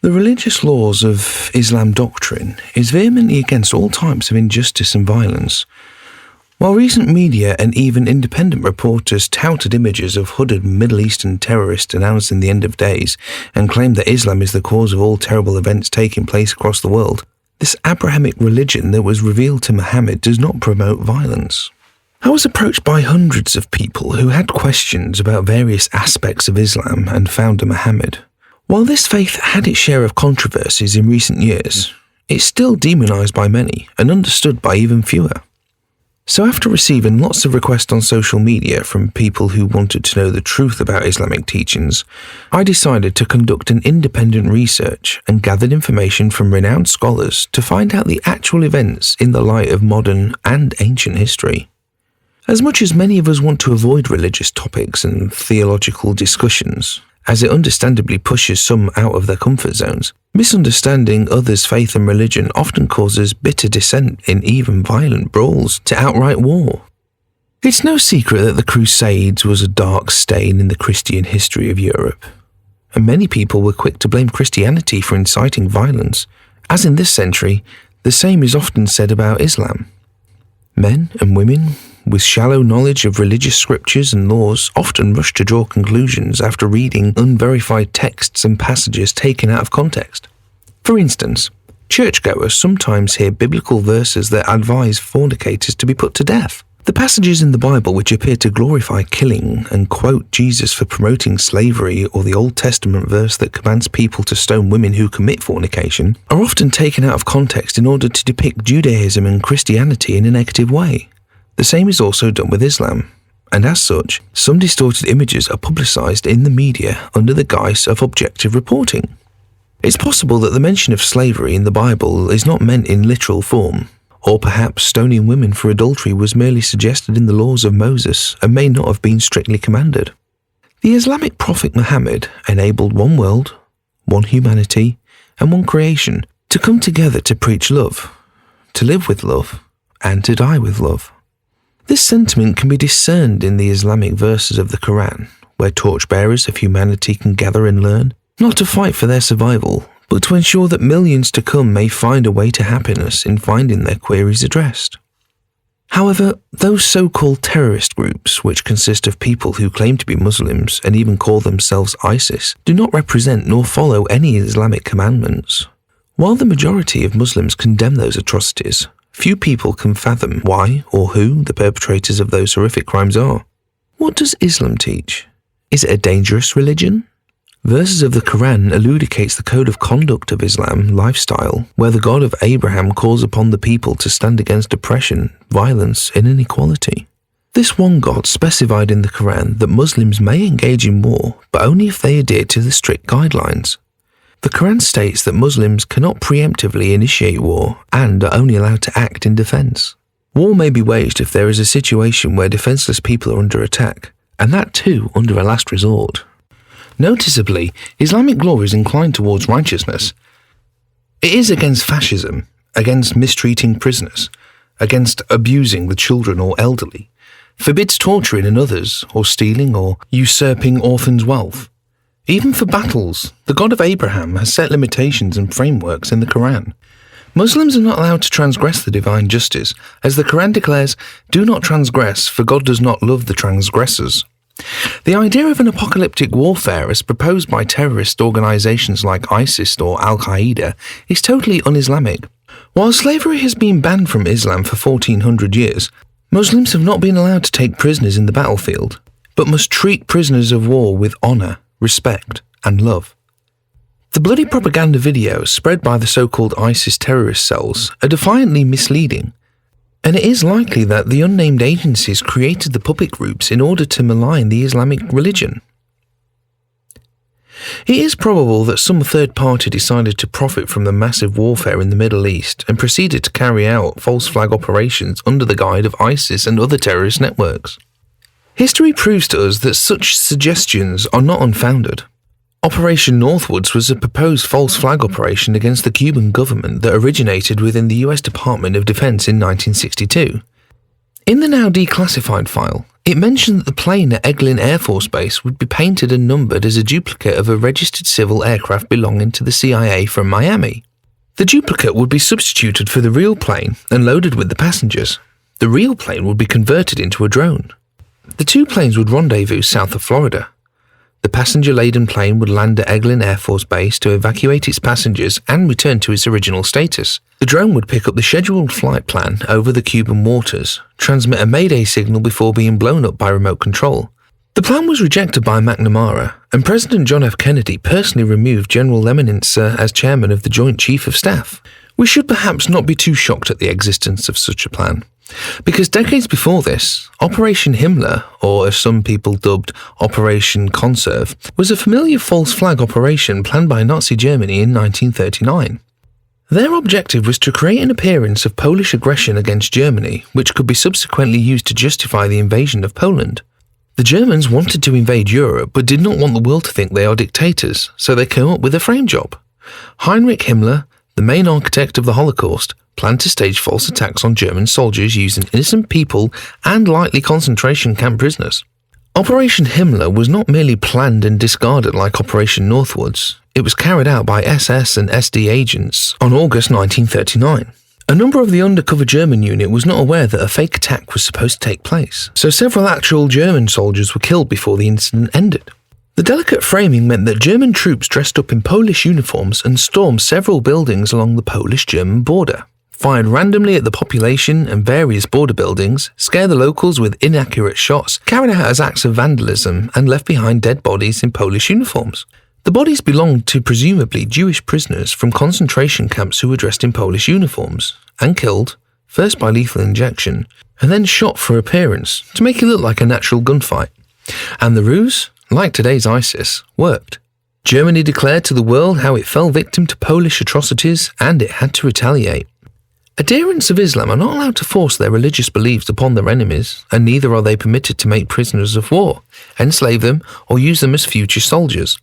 The religious laws of Islam doctrine is vehemently against all types of injustice and violence. While recent media and even independent reporters touted images of hooded Middle Eastern terrorists announcing the end of days and claimed that Islam is the cause of all terrible events taking place across the world, this Abrahamic religion that was revealed to Muhammad does not promote violence. I was approached by hundreds of people who had questions about various aspects of Islam and founder Muhammad. While this faith had its share of controversies in recent years, it's still demonized by many and understood by even fewer. So after receiving lots of requests on social media from people who wanted to know the truth about Islamic teachings, I decided to conduct an independent research and gathered information from renowned scholars to find out the actual events in the light of modern and ancient history. As much as many of us want to avoid religious topics and theological discussions, as it understandably pushes some out of their comfort zones, misunderstanding others' faith and religion often causes bitter dissent in even violent brawls to outright war. It's no secret that the Crusades was a dark stain in the Christian history of Europe, and many people were quick to blame Christianity for inciting violence. As in this century, the same is often said about Islam. Men and women with shallow knowledge of religious scriptures and laws often rush to draw conclusions after reading unverified texts and passages taken out of context. For instance, churchgoers sometimes hear biblical verses that advise fornicators to be put to death. The passages in the Bible which appear to glorify killing and quote Jesus for promoting slavery, or the Old Testament verse that commands people to stone women who commit fornication, are often taken out of context in order to depict Judaism and Christianity in a negative way. The same is also done with Islam, and as such, some distorted images are publicized in the media under the guise of objective reporting. It's possible that the mention of slavery in the Bible is not meant in literal form, or perhaps stoning women for adultery was merely suggested in the laws of Moses and may not have been strictly commanded. The Islamic prophet Muhammad enabled one world, one humanity, and one creation to come together to preach love, to live with love, and to die with love. This sentiment can be discerned in the Islamic verses of the Quran, where torchbearers of humanity can gather and learn, not to fight for their survival, but to ensure that millions to come may find a way to happiness in finding their queries addressed. However, those so-called terrorist groups, which consist of people who claim to be Muslims and even call themselves ISIS, do not represent nor follow any Islamic commandments. While the majority of Muslims condemn those atrocities, few people can fathom why or who the perpetrators of those horrific crimes are. What does Islam teach? Is it a dangerous religion? Verses of the Quran elucidates the code of conduct of Islam lifestyle, where the God of Abraham calls upon the people to stand against oppression, violence, and inequality. This one God specified in the Quran that Muslims may engage in war, but only if they adhere to the strict guidelines. The Quran states that Muslims cannot preemptively initiate war and are only allowed to act in defense. War may be waged if there is a situation where defenseless people are under attack, and that too under a last resort. Noticeably, Islamic law is inclined towards righteousness. It is against fascism, against mistreating prisoners, against abusing the children or elderly, forbids torturing in others or stealing or usurping orphans' wealth. Even for battles, the God of Abraham has set limitations and frameworks in the Quran. Muslims are not allowed to transgress the divine justice, as the Quran declares, "Do not transgress, for God does not love the transgressors." The idea of an apocalyptic warfare as proposed by terrorist organizations like ISIS or Al-Qaeda is totally un-Islamic. While slavery has been banned from Islam for 1400 years, Muslims have not been allowed to take prisoners in the battlefield, but must treat prisoners of war with honor, respect, and love. The bloody propaganda videos spread by the so-called ISIS terrorist cells are defiantly misleading, and it is likely that the unnamed agencies created the puppet groups in order to malign the Islamic religion. It is probable that some third party decided to profit from the massive warfare in the Middle East and proceeded to carry out false flag operations under the guise of ISIS and other terrorist networks. History proves to us that such suggestions are not unfounded. Operation Northwoods was a proposed false flag operation against the Cuban government that originated within the US Department of Defense in 1962. In the now declassified file, It mentioned that the plane at Eglin Air Force Base would be painted and numbered as a duplicate of a registered civil aircraft belonging to the CIA from Miami. The duplicate would be substituted for the real plane and loaded with the passengers. The real plane would be converted into a drone. The two planes would rendezvous south of Florida. The passenger-laden plane would land at Eglin Air Force Base to evacuate its passengers and return to its original status. The drone would pick up the scheduled flight plan over the Cuban waters, transmit a Mayday signal before being blown up by remote control. The plan was rejected by McNamara, and President John F. Kennedy personally removed General Lemnitzer as chairman of the Joint Chief of Staff. We should perhaps not be too shocked at the existence of such a plan, because decades before this, Operation Himmler, or as some people dubbed Operation Conserve, was a familiar false flag operation planned by Nazi Germany in 1939. Their objective was to create an appearance of Polish aggression against Germany, which could be subsequently used to justify the invasion of Poland. The Germans wanted to invade Europe but did not want the world to think they are dictators, so they came up with a frame job. Heinrich Himmler, the main architect of the Holocaust, planned to stage false attacks on German soldiers using innocent people and likely concentration camp prisoners. Operation Himmler was not merely planned and discarded like Operation Northwoods. It was carried out by SS and SD agents on August 1939. A number of the undercover German unit was not aware that a fake attack was supposed to take place, so several actual German soldiers were killed before the incident ended. The delicate framing meant that German troops dressed up in Polish uniforms and stormed several buildings along the Polish-German border, fired randomly at the population and various border buildings, scared the locals with inaccurate shots, carried out as acts of vandalism, and left behind dead bodies in Polish uniforms. The bodies belonged to presumably Jewish prisoners from concentration camps who were dressed in Polish uniforms and killed, first by lethal injection, and then shot for appearance to make it look like a natural gunfight. And the ruse, like today's ISIS, worked. Germany declared to the world how it fell victim to Polish atrocities and it had to retaliate. Adherents of Islam are not allowed to force their religious beliefs upon their enemies, and neither are they permitted to make prisoners of war, enslave them, or use them as future soldiers.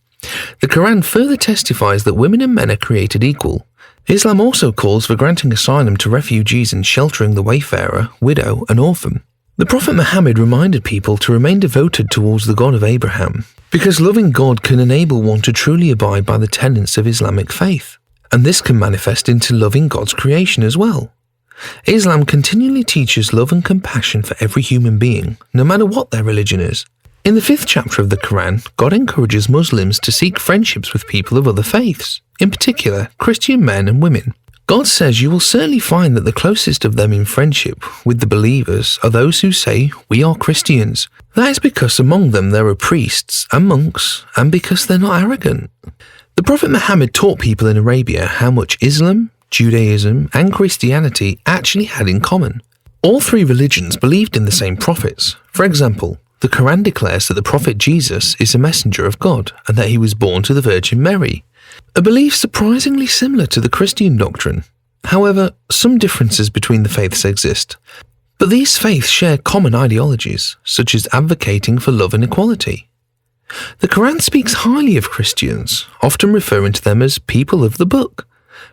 The Quran further testifies that women and men are created equal. Islam also calls for granting asylum to refugees and sheltering the wayfarer, widow, and orphan. The Prophet Muhammad reminded people to remain devoted towards the God of Abraham, because loving God can enable one to truly abide by the tenets of Islamic faith, and this can manifest into loving God's creation as well. Islam continually teaches love and compassion for every human being, no matter what their religion is. In the 5th chapter of the Quran, God encourages Muslims to seek friendships with people of other faiths, in particular Christian men and women. God says you will certainly find that the closest of them in friendship with the believers are those who say, "We are Christians." That is because among them there are priests and monks, and because they're not arrogant. The Prophet Muhammad taught people in Arabia how much Islam, Judaism, and Christianity actually had in common. All three religions believed in the same prophets. For example, the Quran declares that the Prophet Jesus is a messenger of God and that he was born to the Virgin Mary, a belief surprisingly similar to the Christian doctrine. However, some differences between the faiths exist, but these faiths share common ideologies, such as advocating for love and equality. The Quran speaks highly of Christians, often referring to them as people of the book,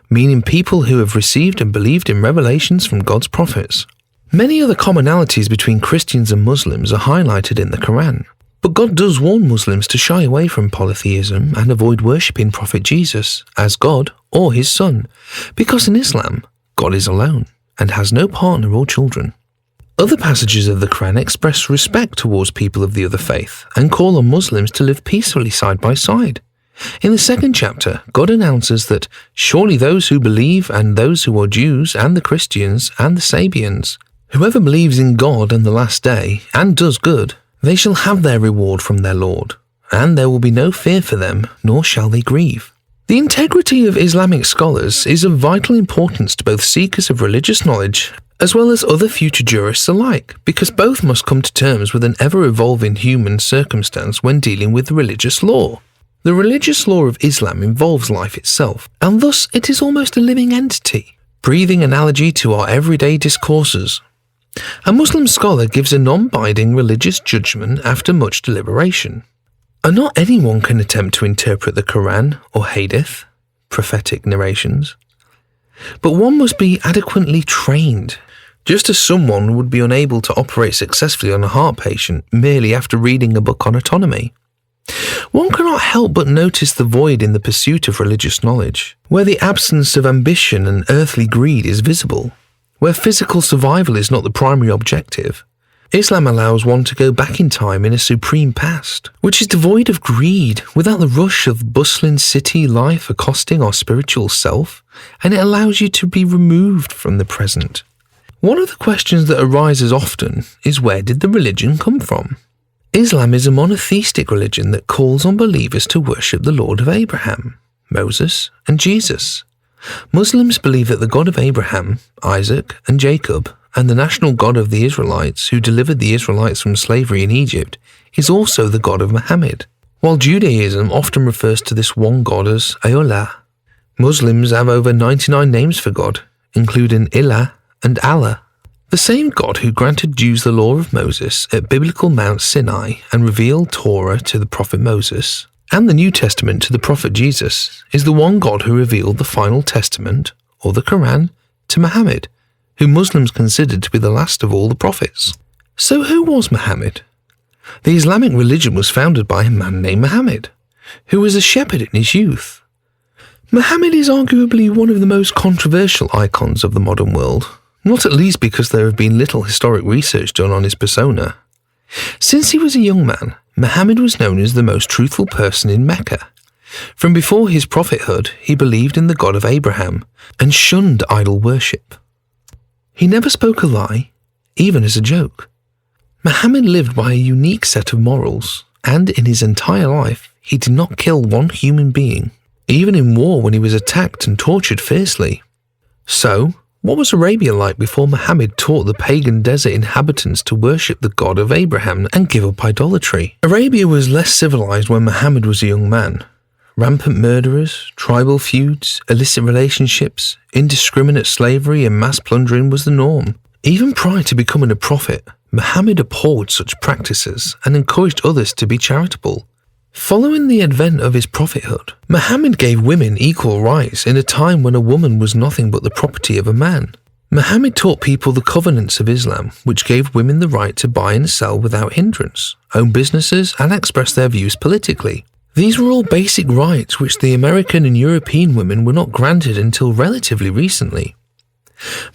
meaning people who have received and believed in revelations from God's prophets. Many other commonalities between Christians and Muslims are highlighted in the Quran, but God does warn Muslims to shy away from polytheism and avoid worshipping Prophet Jesus as God or his son, because in Islam, God is alone and has no partner or children. Other passages of the Quran express respect towards people of the other faith and call on Muslims to live peacefully side by side. In the 2nd chapter, God announces that surely those who believe and those who are Jews and the Christians and the Sabians, whoever believes in God and the last day and does good, they shall have their reward from their Lord, and there will be no fear for them, nor shall they grieve. The integrity of Islamic scholars is of vital importance to both seekers of religious knowledge as well as other future jurists alike, because both must come to terms with an ever-evolving human circumstance when dealing with religious law. The religious law of Islam involves life itself, and thus it is almost a living entity, breathing analogy to our everyday discourses. A Muslim scholar gives a non-binding religious judgment after much deliberation. And not anyone can attempt to interpret the Quran or Hadith, prophetic narrations, but one must be adequately trained just as someone would be unable to operate successfully on a heart patient merely after reading a book on autonomy. One cannot help but notice the void in the pursuit of religious knowledge, where the absence of ambition and earthly greed is visible, where physical survival is not the primary objective. Islam allows one to go back in time in a supreme past, which is devoid of greed, without the rush of bustling city life accosting our spiritual self, and it allows you to be removed from the present. One of the questions that arises often is, where did the religion come from? Islam is a monotheistic religion that calls on believers to worship the Lord of Abraham, Moses, and Jesus. Muslims believe that the God of Abraham, Isaac, and Jacob, and the national God of the Israelites who delivered the Israelites from slavery in Egypt, is also the God of Muhammad, while Judaism often refers to this one God as Ayollah. Muslims have over 99 names for God, including Ilah and Allah. The same God who granted Jews the law of Moses at biblical Mount Sinai and revealed Torah to the prophet Moses, and the New Testament to the prophet Jesus, is the one God who revealed the final testament, or the Quran, to Muhammad, who Muslims considered to be the last of all the prophets. So who was Muhammad? The Islamic religion was founded by a man named Muhammad, who was a shepherd in his youth. Muhammad is arguably one of the most controversial icons of the modern world, not at least because there have been little historic research done on his persona. Since he was a young man, Muhammad was known as the most truthful person in Mecca. From before his prophethood, he believed in the God of Abraham and shunned idol worship. He never spoke a lie, even as a joke. Muhammad lived by a unique set of morals, and in his entire life, he did not kill one human being, even in war when he was attacked and tortured fiercely. So, what was Arabia like before Muhammad taught the pagan desert inhabitants to worship the God of Abraham and give up idolatry? Arabia was less civilized when Muhammad was a young man. Rampant murderers, tribal feuds, illicit relationships, indiscriminate slavery and mass plundering was the norm. Even prior to becoming a prophet, Muhammad abhorred such practices and encouraged others to be charitable. Following the advent of his prophethood, Muhammad gave women equal rights in a time when a woman was nothing but the property of a man. Muhammad taught people the covenants of Islam, which gave women the right to buy and sell without hindrance, own businesses, and express their views politically. These were all basic rights which the American and European women were not granted until relatively recently.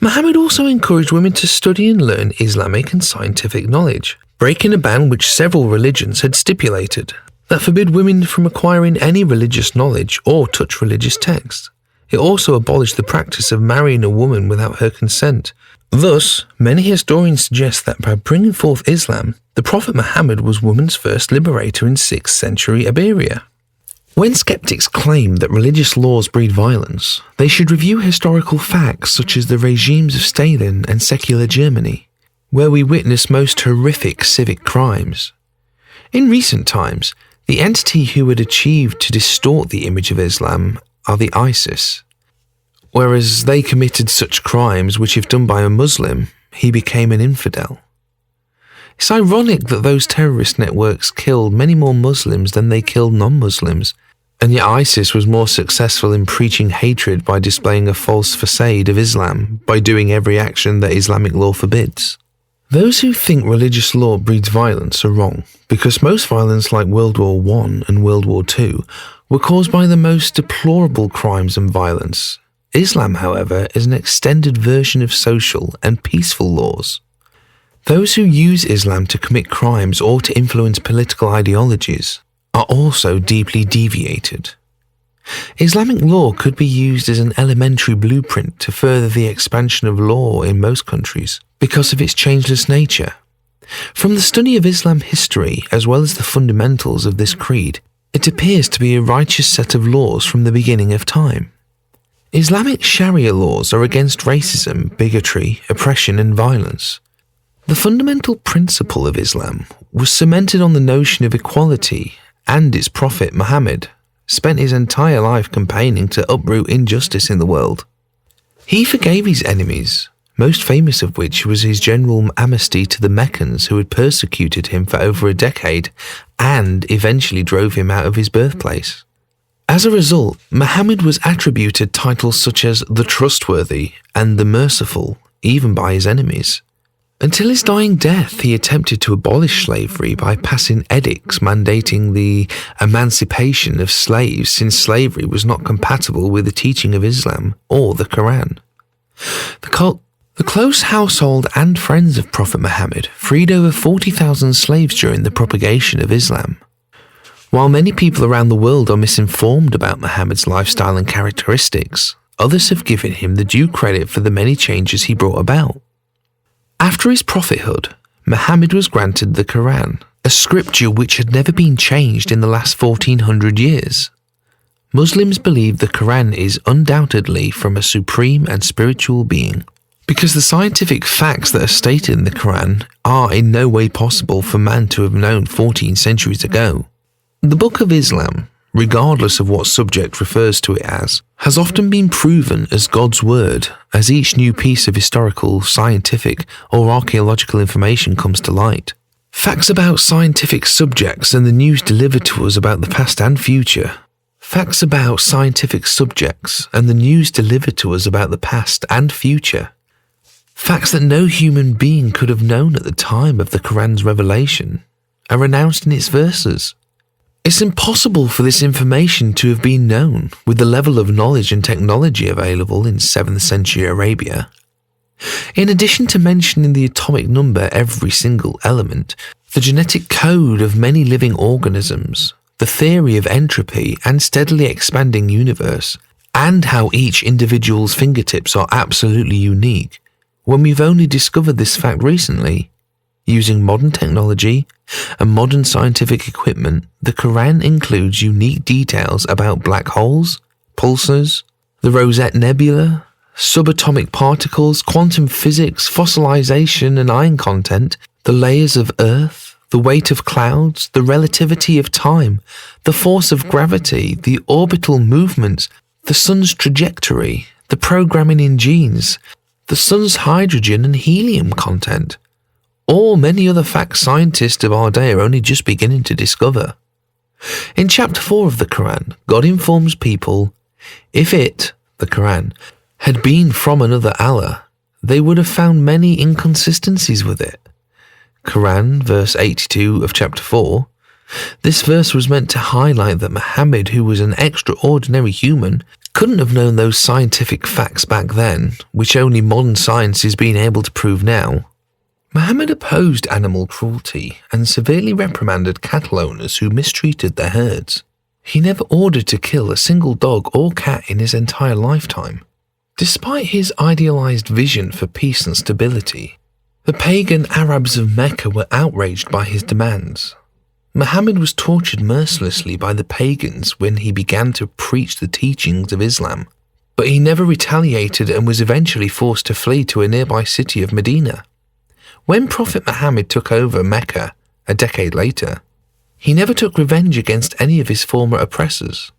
Muhammad also encouraged women to study and learn Islamic and scientific knowledge, breaking a ban which several religions had stipulated, that forbid women from acquiring any religious knowledge or touch religious texts. It also abolished the practice of marrying a woman without her consent. Thus, many historians suggest that by bringing forth Islam, the Prophet Muhammad was woman's first liberator in 6th century Iberia. When skeptics claim that religious laws breed violence, they should review historical facts such as the regimes of Stalin and secular Germany, where we witness most horrific civic crimes. In recent times, the entity who had achieved to distort the image of Islam are the ISIS. Whereas they committed such crimes which if done by a Muslim, he became an infidel. It's ironic that those terrorist networks killed many more Muslims than they killed non-Muslims, and yet ISIS was more successful in preaching hatred by displaying a false facade of Islam by doing every action that Islamic law forbids. Those who think religious law breeds violence are wrong, because most violence like World War I and World War II were caused by the most deplorable crimes and violence. Islam, however, is an extended version of social and peaceful laws. Those who use Islam to commit crimes or to influence political ideologies are also deeply deviated. Islamic law could be used as an elementary blueprint to further the expansion of law in most countries because of its changeless nature. From the study of Islam history as well as the fundamentals of this creed, it appears to be a righteous set of laws from the beginning of time. Islamic Sharia laws are against racism, bigotry, oppression and violence. The fundamental principle of Islam was cemented on the notion of equality, and its prophet Muhammad spent his entire life campaigning to uproot injustice in the world. He forgave his enemies, most famous of which was his general amnesty to the Meccans who had persecuted him for over a decade and eventually drove him out of his birthplace. As a result, Muhammad was attributed titles such as the Trustworthy and the Merciful, even by his enemies. Until his dying death, he attempted to abolish slavery by passing edicts mandating the emancipation of slaves, since slavery was not compatible with the teaching of Islam or the Quran. The close household and friends of Prophet Muhammad freed over 40,000 slaves during the propagation of Islam. While many people around the world are misinformed about Muhammad's lifestyle and characteristics, others have given him the due credit for the many changes he brought about. After his prophethood, Muhammad was granted the Quran, a scripture which had never been changed in the last 1400 years. Muslims believe the Quran is undoubtedly from a supreme and spiritual being, because the scientific facts that are stated in the Quran are in no way possible for man to have known 14 centuries ago. The Book of Islam, regardless of what subject refers to it as, has often been proven as God's word as each new piece of historical, scientific, or archaeological information comes to light. Facts about scientific subjects and the news delivered to us about the past and future. Facts about scientific subjects and the news delivered to us about the past and future. Facts that no human being could have known at the time of the Quran's revelation are announced in its verses. It's impossible for this information to have been known with the level of knowledge and technology available in 7th century Arabia. In addition to mentioning the atomic number every single element, the genetic code of many living organisms, the theory of entropy and steadily expanding universe, and how each individual's fingertips are absolutely unique, when we've only discovered this fact recently, using modern technology and modern scientific equipment, the Quran includes unique details about black holes, pulsars, the Rosette Nebula, subatomic particles, quantum physics, fossilization and iron content, the layers of Earth, the weight of clouds, the relativity of time, the force of gravity, the orbital movements, the sun's trajectory, the programming in genes, the sun's hydrogen and helium content, or many other facts scientists of our day are only just beginning to discover. In chapter 4 of the Quran, God informs people, if it, the Quran, had been from another Allah, they would have found many inconsistencies with it. Quran, verse 82 of chapter 4. This verse was meant to highlight that Muhammad, who was an extraordinary human, couldn't have known those scientific facts back then, which only modern science is being able to prove now. Muhammad opposed animal cruelty and severely reprimanded cattle owners who mistreated their herds. He never ordered to kill a single dog or cat in his entire lifetime. Despite his idealized vision for peace and stability, the pagan Arabs of Mecca were outraged by his demands. Muhammad was tortured mercilessly by the pagans when he began to preach the teachings of Islam, but he never retaliated and was eventually forced to flee to a nearby city of Medina. When Prophet Muhammad took over Mecca a decade later, he never took revenge against any of his former oppressors.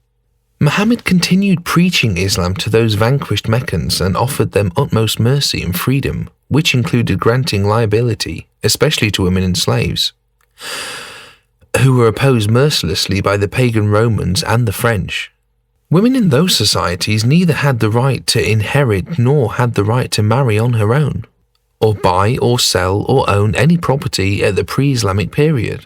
Muhammad continued preaching Islam to those vanquished Meccans and offered them utmost mercy and freedom, which included granting liability, especially to women and slaves, who were opposed mercilessly by the pagan Romans and the French. Women in those societies neither had the right to inherit nor had the right to marry on her own, or buy or sell or own any property at the pre-Islamic period.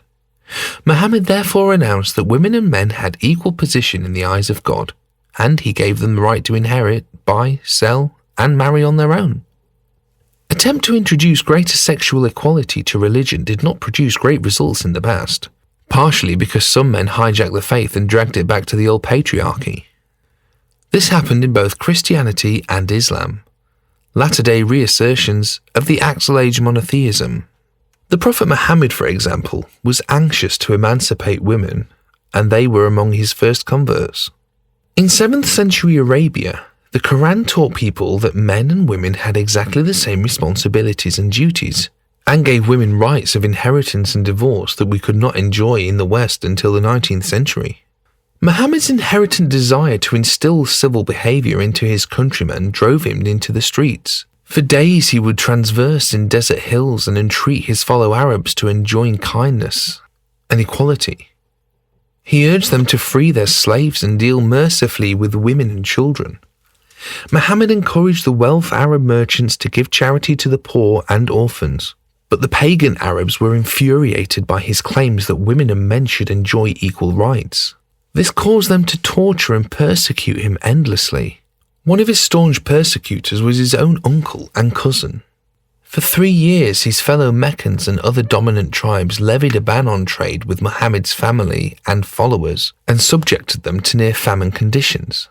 Muhammad therefore announced that women and men had equal position in the eyes of God, and he gave them the right to inherit, buy, sell, and marry on their own. Attempt to introduce greater sexual equality to religion did not produce great results in the past, partially because some men hijacked the faith and dragged it back to the old patriarchy. This happened in both Christianity and Islam, latter-day reassertions of the Axel Age monotheism. The Prophet Muhammad, for example, was anxious to emancipate women, and they were among his first converts. In 7th century Arabia, the Quran taught people that men and women had exactly the same responsibilities and duties, and gave women rights of inheritance and divorce that we could not enjoy in the West until the 19th century. Muhammad's inherent desire to instill civil behavior into his countrymen drove him into the streets. For days he would traverse in desert hills and entreat his fellow Arabs to enjoin kindness and equality. He urged them to free their slaves and deal mercifully with women and children. Muhammad encouraged the wealthy Arab merchants to give charity to the poor and orphans, but the pagan Arabs were infuriated by his claims that women and men should enjoy equal rights. This caused them to torture and persecute him endlessly. One of his staunch persecutors was his own uncle and cousin. For 3 years, his fellow Meccans and other dominant tribes levied a ban on trade with Muhammad's family and followers and subjected them to near famine conditions.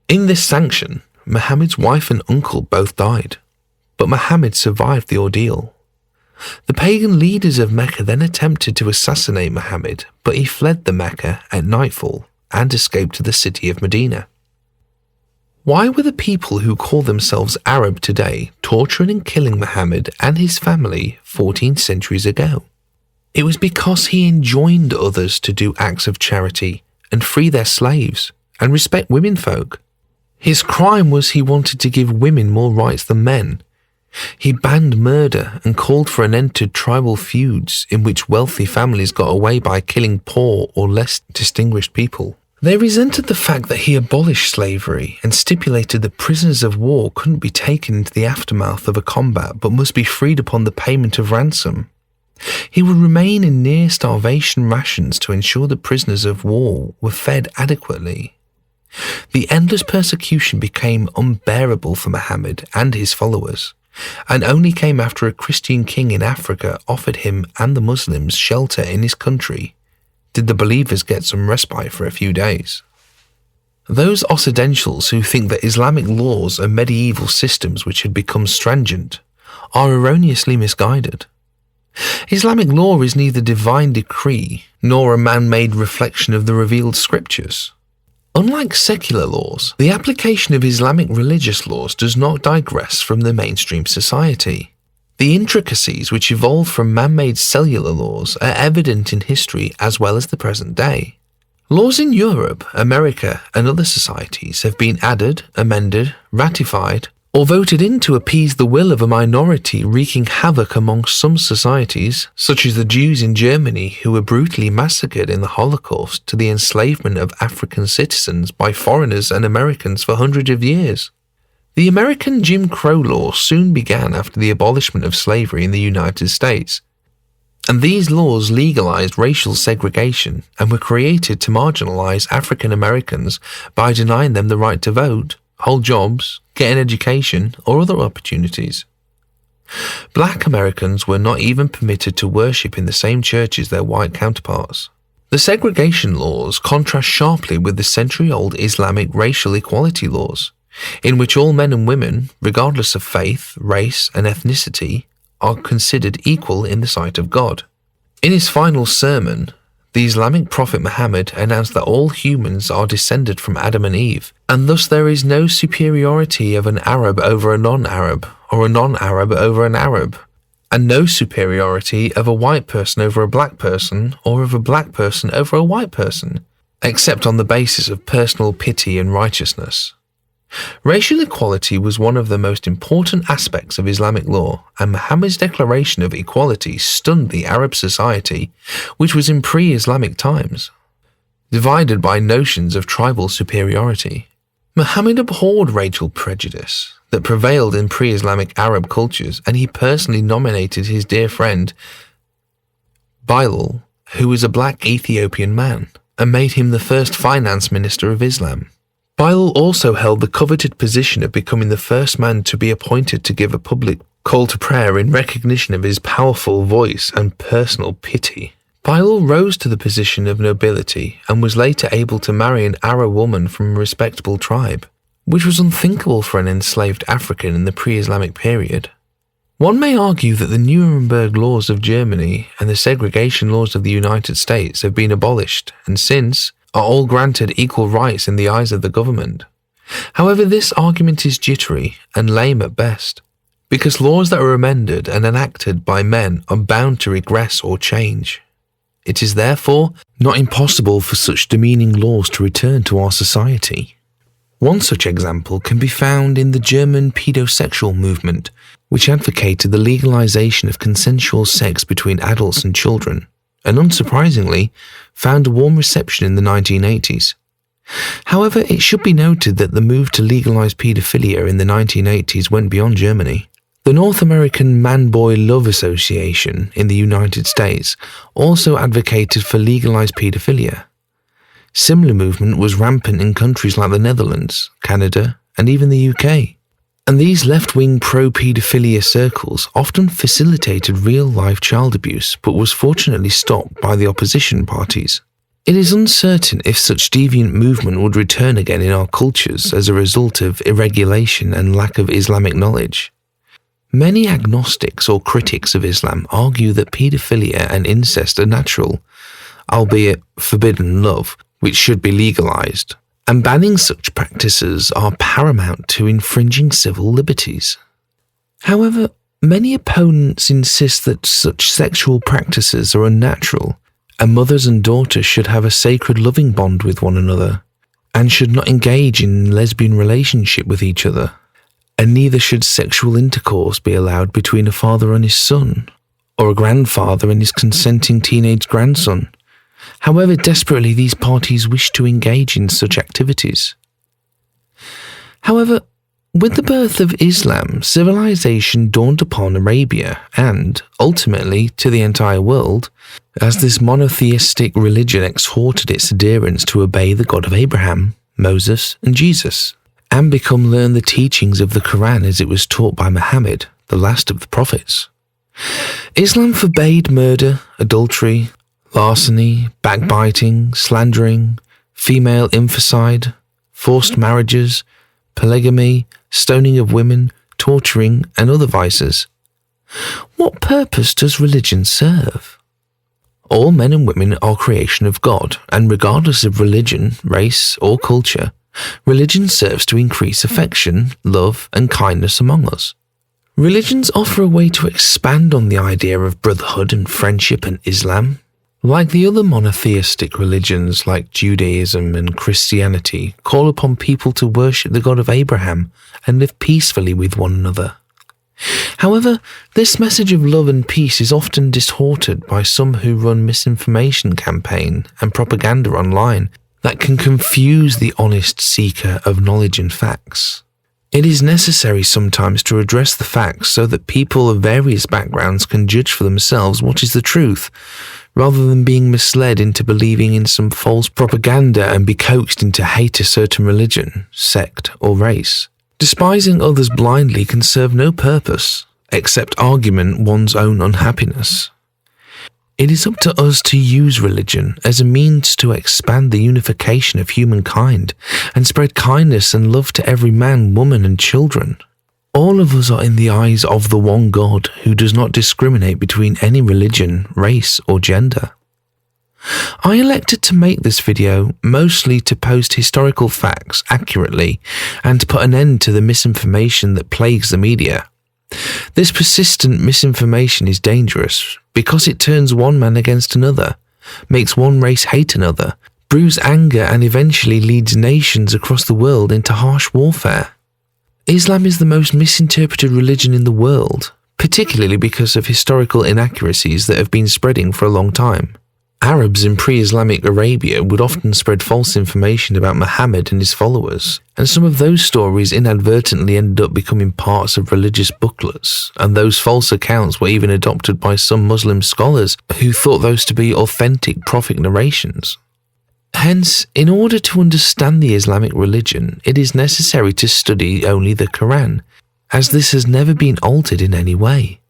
In this sanction, Muhammad's wife and uncle both died, but Muhammad survived the ordeal. The pagan leaders of Mecca then attempted to assassinate Muhammad, but he fled the Mecca at nightfall and escaped to the city of Medina. Why were the people who call themselves Arab today torturing and killing Muhammad and his family 14 centuries ago? It was because he enjoined others to do acts of charity and free their slaves and respect womenfolk. His crime was he wanted to give women more rights than men. He banned murder and called for an end to tribal feuds in which wealthy families got away by killing poor or less distinguished people. They resented the fact that he abolished slavery and stipulated that prisoners of war couldn't be taken into the aftermath of a combat but must be freed upon the payment of ransom. He would remain in near starvation rations to ensure the prisoners of war were fed adequately. The endless persecution became unbearable for Muhammad and his followers, and only came after a Christian king in Africa offered him and the Muslims shelter in his country did the believers get some respite for a few days. Those Occidentals who think that Islamic laws are medieval systems which had become stringent are erroneously misguided. Islamic law is neither divine decree nor a man-made reflection of the revealed scriptures. Unlike secular laws, the application of Islamic religious laws does not digress from the mainstream society. The intricacies which evolved from man-made cellular laws are evident in history as well as the present day. Laws in Europe, America, and other societies have been added, amended, ratified, or voted in to appease the will of a minority wreaking havoc amongst some societies, such as the Jews in Germany who were brutally massacred in the Holocaust to the enslavement of African citizens by foreigners and Americans for hundreds of years. The American Jim Crow law soon began after the abolishment of slavery in the United States, and these laws legalized racial segregation and were created to marginalize African Americans by denying them the right to vote, hold jobs, get an education, or other opportunities. Black Americans were not even permitted to worship in the same church as their white counterparts. The segregation laws contrast sharply with the century-old Islamic racial equality laws, in which all men and women, regardless of faith, race, and ethnicity, are considered equal in the sight of God. In his final sermon, the Islamic prophet Muhammad announced that all humans are descended from Adam and Eve, and thus there is no superiority of an Arab over a non-Arab, or a non-Arab over an Arab, and no superiority of a white person over a black person, or of a black person over a white person, except on the basis of personal pity and righteousness. Racial equality was one of the most important aspects of Islamic law, and Muhammad's declaration of equality stunned the Arab society, which was in pre-Islamic times, divided by notions of tribal superiority. Muhammad abhorred racial prejudice that prevailed in pre-Islamic Arab cultures, and he personally nominated his dear friend Bilal, who was a black Ethiopian man, and made him the first finance minister of Islam. Bilal also held the coveted position of becoming the first man to be appointed to give a public call to prayer in recognition of his powerful voice and personal pity. Bilal rose to the position of nobility and was later able to marry an Arab woman from a respectable tribe, which was unthinkable for an enslaved African in the pre-Islamic period. One may argue that the Nuremberg laws of Germany and the segregation laws of the United States have been abolished and since are all granted equal rights in the eyes of the government. However, this argument is jittery and lame at best, because laws that are amended and enacted by men are bound to regress or change. It is therefore not impossible for such demeaning laws to return to our society. One such example can be found in the German pedosexual movement, which advocated the legalization of consensual sex between adults and children, and unsurprisingly, found a warm reception in the 1980s. However, it should be noted that the move to legalize paedophilia in the 1980s went beyond Germany. The North American Man-Boy Love Association in the United States also advocated for legalized paedophilia. Similar movement was rampant in countries like the Netherlands, Canada, and even the UK. And these left-wing pro-paedophilia circles often facilitated real-life child abuse, but was fortunately stopped by the opposition parties. It is uncertain if such deviant movement would return again in our cultures as a result of irregulation and lack of Islamic knowledge. Many agnostics or critics of Islam argue that paedophilia and incest are natural, albeit forbidden love, which should be legalized, and banning such practices are paramount to infringing civil liberties. However, many opponents insist that such sexual practices are unnatural, and mothers and daughters should have a sacred loving bond with one another, and should not engage in lesbian relationship with each other, and neither should sexual intercourse be allowed between a father and his son, or a grandfather and his consenting teenage grandson. However desperately these parties wish to engage in such activities. However, with the birth of Islam, civilization dawned upon Arabia and, ultimately, to the entire world, as this monotheistic religion exhorted its adherents to obey the God of Abraham, Moses, and Jesus, and learn the teachings of the Quran as it was taught by Muhammad, the last of the prophets. Islam forbade murder, adultery, larceny, backbiting, slandering, female infanticide, forced marriages, polygamy, stoning of women, torturing, and other vices. What purpose does religion serve? All men and women are creation of God, and regardless of religion, race, or culture, religion serves to increase affection, love, and kindness among us. Religions offer a way to expand on the idea of brotherhood and friendship in Islam. Like the other monotheistic religions like Judaism and Christianity, call upon people to worship the God of Abraham and live peacefully with one another. However, this message of love and peace is often distorted by some who run misinformation campaign and propaganda online that can confuse the honest seeker of knowledge and facts. It is necessary sometimes to address the facts so that people of various backgrounds can judge for themselves what is the truth, rather than being misled into believing in some false propaganda and be coaxed into hate a certain religion, sect, or race. Despising others blindly can serve no purpose, except argument one's own unhappiness. It is up to us to use religion as a means to expand the unification of humankind and spread kindness and love to every man, woman, and children. All of us are in the eyes of the one God who does not discriminate between any religion, race, or gender. I elected to make this video mostly to post historical facts accurately and to put an end to the misinformation that plagues the media. This persistent misinformation is dangerous because it turns one man against another, makes one race hate another, brews anger, and eventually leads nations across the world into harsh warfare. Islam is the most misinterpreted religion in the world, particularly because of historical inaccuracies that have been spreading for a long time. Arabs in pre-Islamic Arabia would often spread false information about Muhammad and his followers, and some of those stories inadvertently ended up becoming parts of religious booklets, and those false accounts were even adopted by some Muslim scholars who thought those to be authentic prophet narrations. Hence, in order to understand the Islamic religion, it is necessary to study only the Quran, as this has never been altered in any way.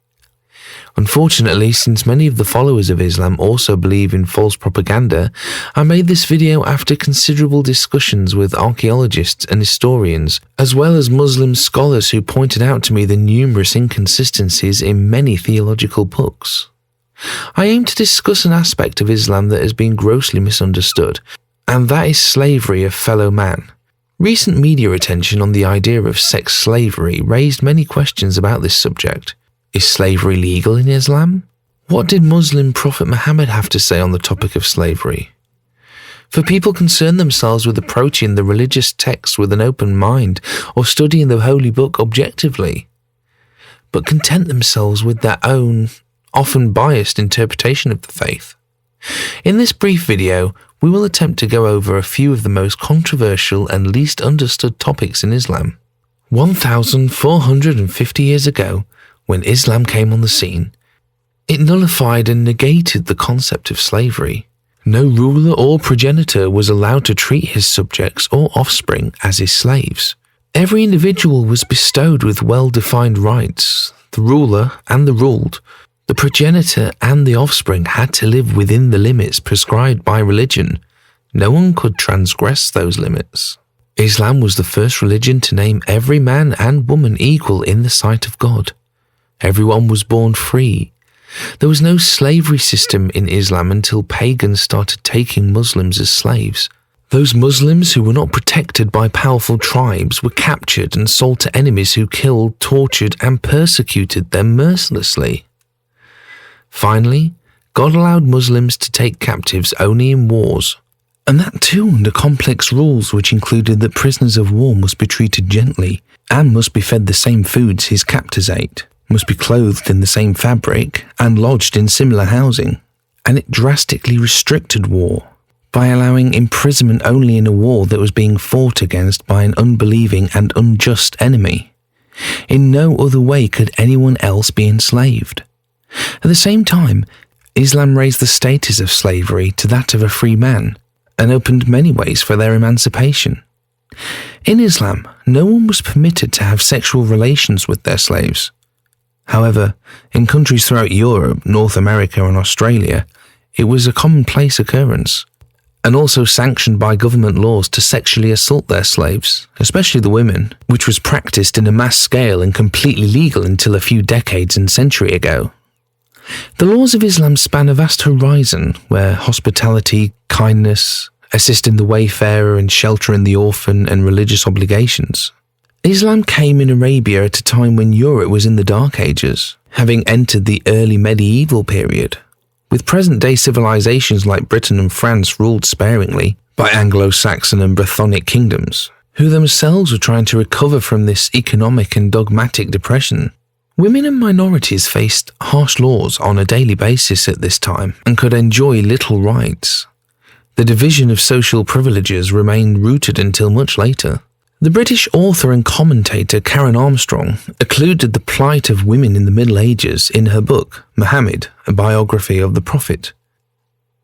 Unfortunately, since many of the followers of Islam also believe in false propaganda, I made this video after considerable discussions with archaeologists and historians, as well as Muslim scholars who pointed out to me the numerous inconsistencies in many theological books. I aim to discuss an aspect of Islam that has been grossly misunderstood, and that is slavery of fellow man. Recent media attention on the idea of sex slavery raised many questions about this subject. Is slavery legal in Islam? What did Muslim Prophet Muhammad have to say on the topic of slavery? For people concern themselves with approaching the religious text with an open mind or studying the Holy Book objectively, but content themselves with their own, often biased interpretation of the faith. In this brief video, we will attempt to go over a few of the most controversial and least understood topics in Islam. 1,450 years ago, when Islam came on the scene, it nullified and negated the concept of slavery. No ruler or progenitor was allowed to treat his subjects or offspring as his slaves. Every individual was bestowed with well-defined rights. The ruler and the ruled, the progenitor and the offspring had to live within the limits prescribed by religion. No one could transgress those limits. Islam was the first religion to name every man and woman equal in the sight of God. Everyone was born free. There was no slavery system in Islam until pagans started taking Muslims as slaves. Those Muslims who were not protected by powerful tribes were captured and sold to enemies who killed, tortured, and persecuted them mercilessly. Finally, God allowed Muslims to take captives only in wars, and that too under complex rules which included that prisoners of war must be treated gently and must be fed the same foods his captors ate, must be clothed in the same fabric and lodged in similar housing, and it drastically restricted war by allowing imprisonment only in a war that was being fought against by an unbelieving and unjust enemy. In no other way could anyone else be enslaved. At the same time, Islam raised the status of slavery to that of a free man and opened many ways for their emancipation. In Islam, no one was permitted to have sexual relations with their slaves. However, in countries throughout Europe, North America, and Australia, it was a commonplace occurrence, and also sanctioned by government laws to sexually assault their slaves, especially the women, which was practiced in a mass scale and completely legal until a few decades and century ago. The laws of Islam span a vast horizon where hospitality, kindness, assisting the wayfarer and sheltering the orphan and religious obligations. Islam came in Arabia at a time when Europe was in the Dark Ages, having entered the early medieval period, with present-day civilizations like Britain and France ruled sparingly by Anglo-Saxon and Brythonic kingdoms, who themselves were trying to recover from this economic and dogmatic depression. Women and minorities faced harsh laws on a daily basis at this time and could enjoy little rights. The division of social privileges remained rooted until much later. The British author and commentator Karen Armstrong occluded the plight of women in the Middle Ages in her book, Muhammad, a biography of the Prophet.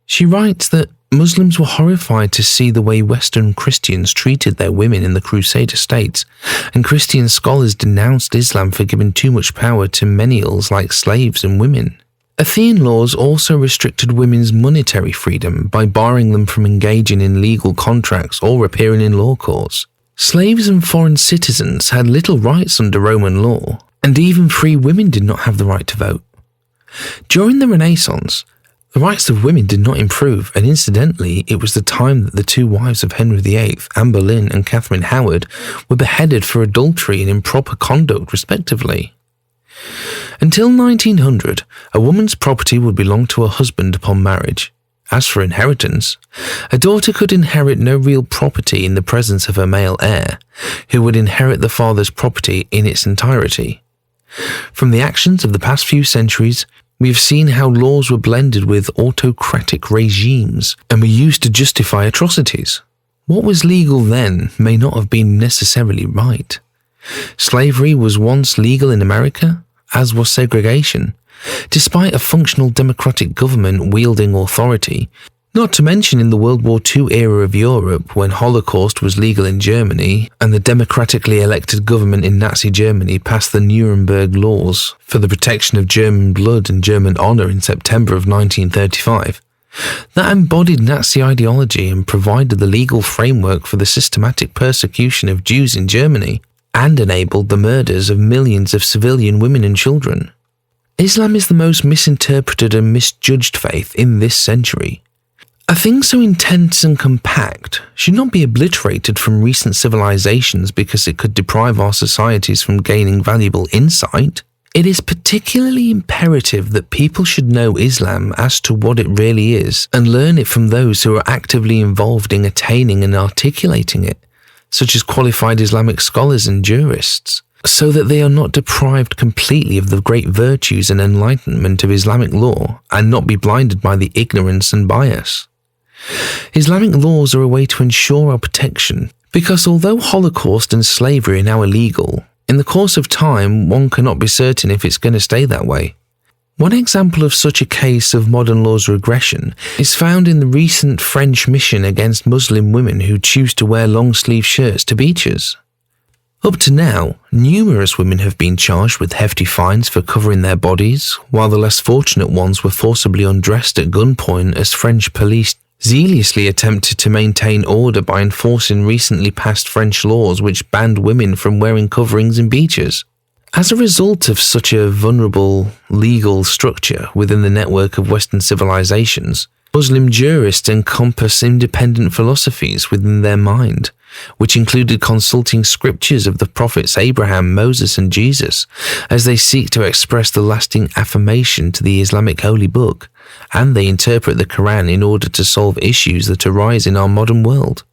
She writes that Muslims were horrified to see the way Western Christians treated their women in the Crusader states, and Christian scholars denounced Islam for giving too much power to menials like slaves and women. Athenian laws also restricted women's monetary freedom by barring them from engaging in legal contracts or appearing in law courts. Slaves and foreign citizens had little rights under Roman law, and even free women did not have the right to vote. During the Renaissance, the rights of women did not improve, and incidentally, it was the time that the two wives of Henry VIII, Anne Boleyn and Catherine Howard, were beheaded for adultery and improper conduct, respectively. Until 1900, a woman's property would belong to her husband upon marriage. As for inheritance, a daughter could inherit no real property in the presence of her male heir, who would inherit the father's property in its entirety. From the actions of the past few centuries, we have seen how laws were blended with autocratic regimes and were used to justify atrocities. What was legal then may not have been necessarily right. Slavery was once legal in America, as was segregation, despite a functional democratic government wielding authority, not to mention in the World War II era of Europe when Holocaust was legal in Germany and the democratically elected government in Nazi Germany passed the Nuremberg laws for the protection of German blood and German honor in September of 1935. That embodied Nazi ideology and provided the legal framework for the systematic persecution of Jews in Germany and enabled the murders of millions of civilian women and children. Islam is the most misinterpreted and misjudged faith in this century. A thing so intense and compact should not be obliterated from recent civilizations because it could deprive our societies from gaining valuable insight. It is particularly imperative that people should know Islam as to what it really is and learn it from those who are actively involved in attaining and articulating it, such as qualified Islamic scholars and jurists, so that they are not deprived completely of the great virtues and enlightenment of Islamic law and not be blinded by the ignorance and bias. Islamic laws are a way to ensure our protection, because although Holocaust and slavery are now illegal, in the course of time one cannot be certain if it's going to stay that way. One example of such a case of modern law's regression is found in the recent French mission against Muslim women who choose to wear long-sleeve shirts to beaches. Up to now, numerous women have been charged with hefty fines for covering their bodies, while the less fortunate ones were forcibly undressed at gunpoint as French police zealously attempted to maintain order by enforcing recently passed French laws which banned women from wearing coverings in beaches. As a result of such a vulnerable legal structure within the network of Western civilizations, Muslim jurists encompass independent philosophies within their mind, which included consulting scriptures of the prophets Abraham, Moses, and Jesus, as they seek to express the lasting affirmation to the Islamic holy book, and they interpret the Quran in order to solve issues that arise in our modern world.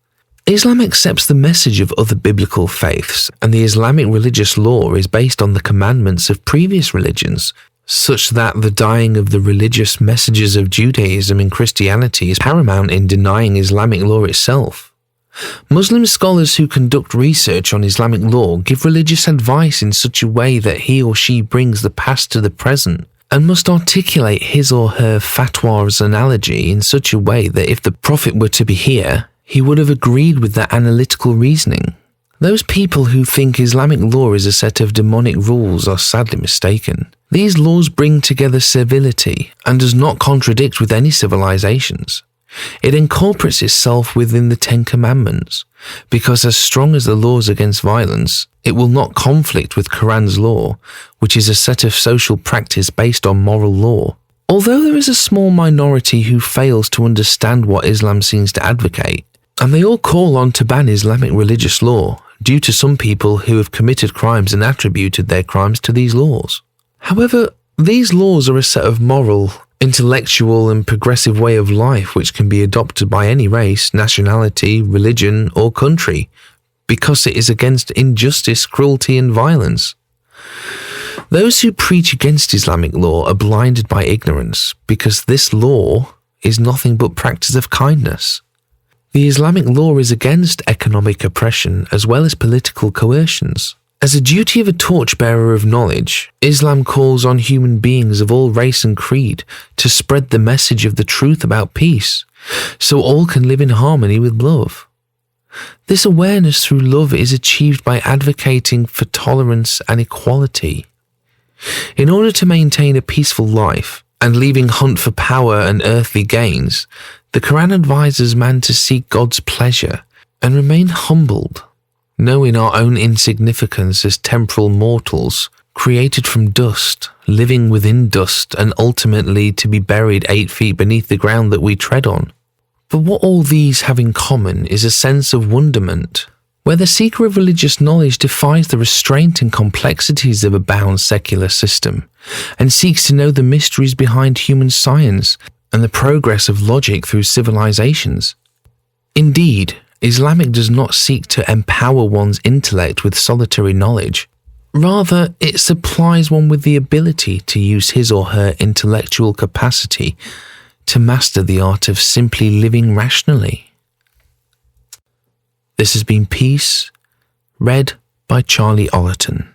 Islam accepts the message of other biblical faiths, and the Islamic religious law is based on the commandments of previous religions, such that the dying of the religious messages of Judaism and Christianity is paramount in denying Islamic law itself. Muslim scholars who conduct research on Islamic law give religious advice in such a way that he or she brings the past to the present, and must articulate his or her fatwa's analogy in such a way that if the Prophet were to be here, he would have agreed with that analytical reasoning. Those people who think Islamic law is a set of demonic rules are sadly mistaken. These laws bring together civility and does not contradict with any civilizations. It incorporates itself within the Ten Commandments, because as strong as the laws against violence, it will not conflict with Quran's law, which is a set of social practice based on moral law. Although there is a small minority who fails to understand what Islam seems to advocate, and they all call on to ban Islamic religious law due to some people who have committed crimes and attributed their crimes to these laws. However, these laws are a set of moral, intellectual and progressive way of life which can be adopted by any race, nationality, religion or country, because it is against injustice, cruelty and violence. Those who preach against Islamic law are blinded by ignorance, because this law is nothing but practice of kindness. The Islamic law is against economic oppression as well as political coercions. As a duty of a torchbearer of knowledge, Islam calls on human beings of all race and creed to spread the message of the truth about peace, so all can live in harmony with love. This awareness through love is achieved by advocating for tolerance and equality. In order to maintain a peaceful life and leaving hunt for power and earthly gains, the Quran advises man to seek God's pleasure and remain humbled, knowing our own insignificance as temporal mortals, created from dust, living within dust, and ultimately to be buried 8 feet beneath the ground that we tread on. But what all these have in common is a sense of wonderment, where the seeker of religious knowledge defies the restraint and complexities of a bound secular system, and seeks to know the mysteries behind human science and the progress of logic through civilizations. Indeed, Islamic does not seek to empower one's intellect with solitary knowledge. Rather, it supplies one with the ability to use his or her intellectual capacity to master the art of simply living rationally. This has been Peace, read by Charlie Ollerton.